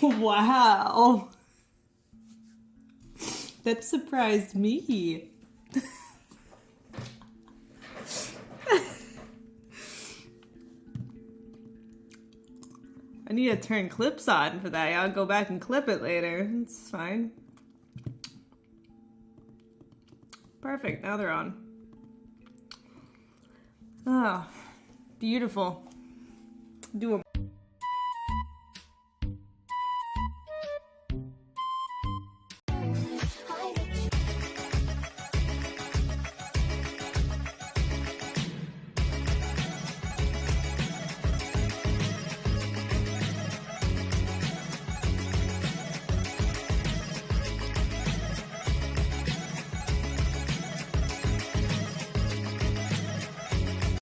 Wow. That surprised me. I need to turn clips on for that. I'll go back and clip it later. It's fine. Perfect. Now they're on. Ah, beautiful. Do a